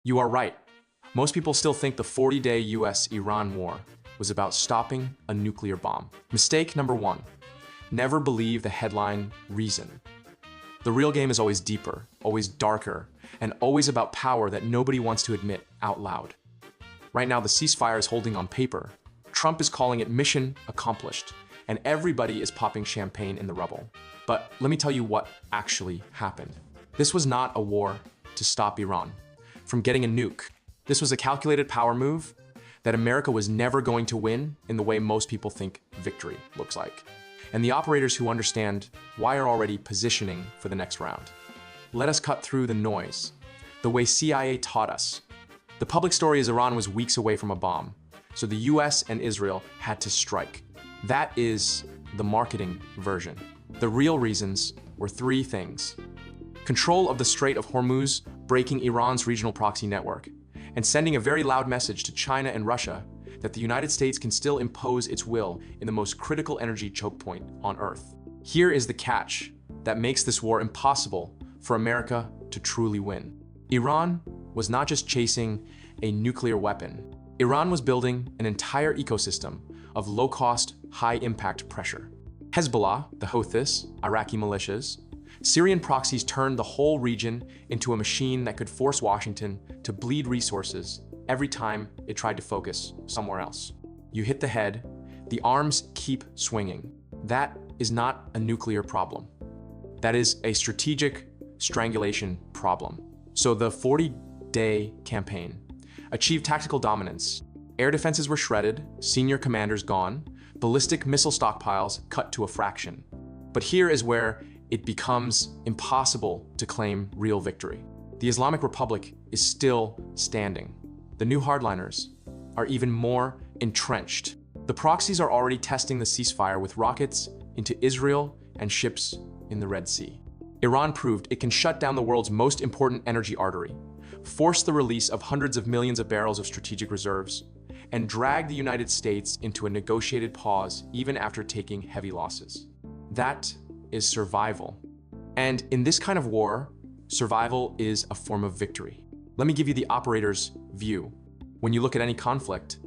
You are right. Most people still think the 40-day US-Iran war was about stopping a nuclear bomb. Mistake number one, never believe the headline reason. The real game is always deeper, always darker, and always about power that nobody wants to admit out loud. Right now, the ceasefire is holding on paper. Trump is calling it mission accomplished, and everybody is popping champagne in the rubble. But let me tell you what actually happened. This was not a war to stop Iran from getting a nuke. This was a calculated power move that America was never going to win in the way most people think victory looks like. And the operators who understand why are already positioning for the next round. Let us cut through the noise, the way CIA taught us. The public story is Iran was weeks away from a bomb, so the US and Israel had to strike. That is the marketing version. The real reasons were three things: control of the Strait of Hormuz, breaking Iran's regional proxy network, and sending a very loud message to China and Russia that the United States can still impose its will in the most critical energy choke point on Earth. Here is the catch that makes this war impossible for America to truly win. Iran was not just chasing a nuclear weapon. Iran was building an entire ecosystem of low-cost, high-impact pressure. Hezbollah, the Houthis, Iraqi militias, Syrian proxies turned the whole region into a machine that could force Washington to bleed resources every time it tried to focus somewhere else. You hit the head, the arms keep swinging. That is not a nuclear problem. That is a strategic strangulation problem. So the 40-day campaign achieved tactical dominance. Air defenses were shredded, senior commanders gone, ballistic missile stockpiles cut to a fraction. But here is where it becomes impossible to claim real victory. The Islamic Republic is still standing. The new hardliners are even more entrenched. The proxies are already testing the ceasefire with rockets into Israel and ships in the Red Sea. Iran proved it can shut down the world's most important energy artery, force the release of hundreds of millions of barrels of strategic reserves, and drag the United States into a negotiated pause even after taking heavy losses. That is survival. And in this kind of war, survival is a form of victory. Let me give you the operator's view. When you look at any conflict,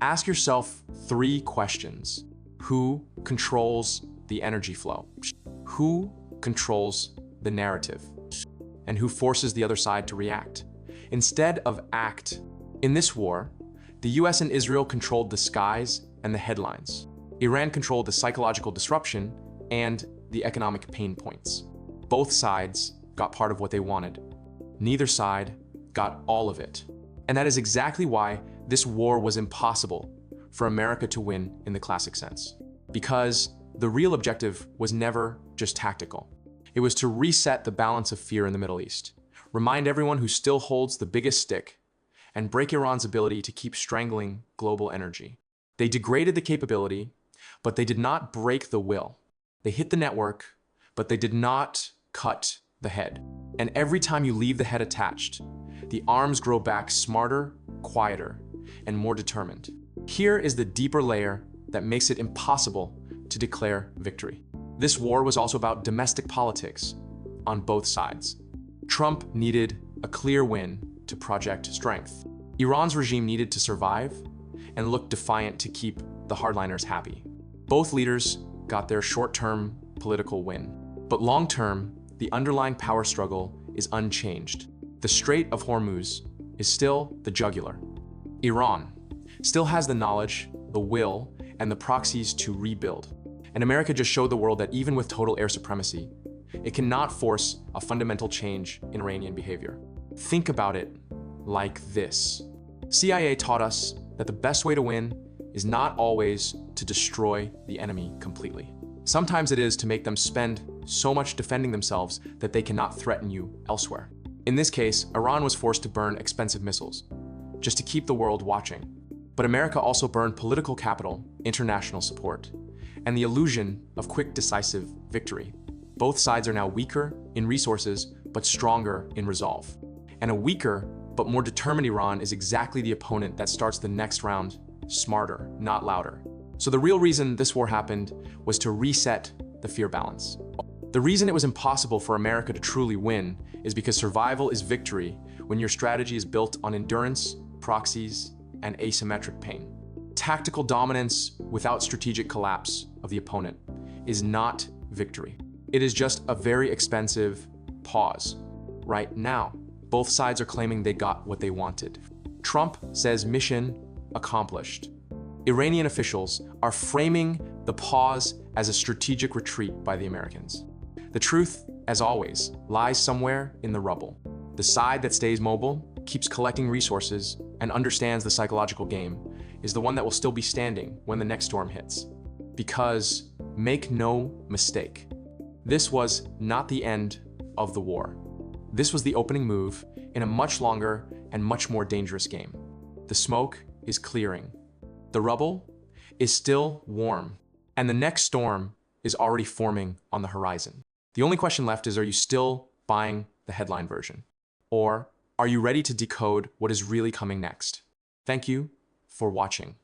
ask yourself three questions. Who controls the energy flow? Who controls the narrative? And who forces the other side to react instead of act? In this war, the US and Israel controlled the skies and the headlines. Iran controlled the psychological disruption and the economic pain points. Both sides got part of what they wanted. Neither side got all of it. And that is exactly why this war was impossible for America to win in the classic sense. Because the real objective was never just tactical. It was to reset the balance of fear in the Middle East, remind everyone who still holds the biggest stick, and break Iran's ability to keep strangling global energy. They degraded the capability, but they did not break the will. They hit the network, but they did not cut the head. And every time you leave the head attached, the arms grow back smarter, quieter, and more determined. Here is the deeper layer that makes it impossible to declare victory. This war was also about domestic politics on both sides. Trump needed a clear win to project strength. Iran's regime needed to survive and look defiant to keep the hardliners happy. Both leaders got their short-term political win. But long-term, the underlying power struggle is unchanged. The Strait of Hormuz is still the jugular. Iran still has the knowledge, the will, and the proxies to rebuild. And America just showed the world that even with total air supremacy, it cannot force a fundamental change in Iranian behavior. Think about it like this. CIA taught us that the best way to win is not always to destroy the enemy completely. Sometimes it is to make them spend so much defending themselves that they cannot threaten you elsewhere. In this case, Iran was forced to burn expensive missiles, just to keep the world watching. But America also burned political capital, international support, and the illusion of quick, decisive victory. Both sides are now weaker in resources, but stronger in resolve. And a weaker, but more determined Iran is exactly the opponent that starts the next round smarter, not louder. So the real reason this war happened was to reset the fear balance. The reason it was impossible for America to truly win is because survival is victory when when your strategy is built on endurance, proxies, and asymmetric pain. Tactical dominance without strategic collapse of the opponent is not victory. It is just a very expensive pause. Right now, both sides are claiming they got what they wanted. Trump says mission accomplished. Iranian officials are framing the pause as a strategic retreat by the Americans. The truth, as always, lies somewhere in the rubble. The side that stays mobile, keeps collecting resources, and understands the psychological game is the one that will still be standing when the next storm hits. Because, make no mistake, this was not the end of the war. This was the opening move in a much longer and much more dangerous game. The smoke is clearing. The rubble is still warm, and the next storm is already forming on the horizon. The only question left is, are you still buying the headline version? Or are you ready to decode what is really coming next? Thank you for watching.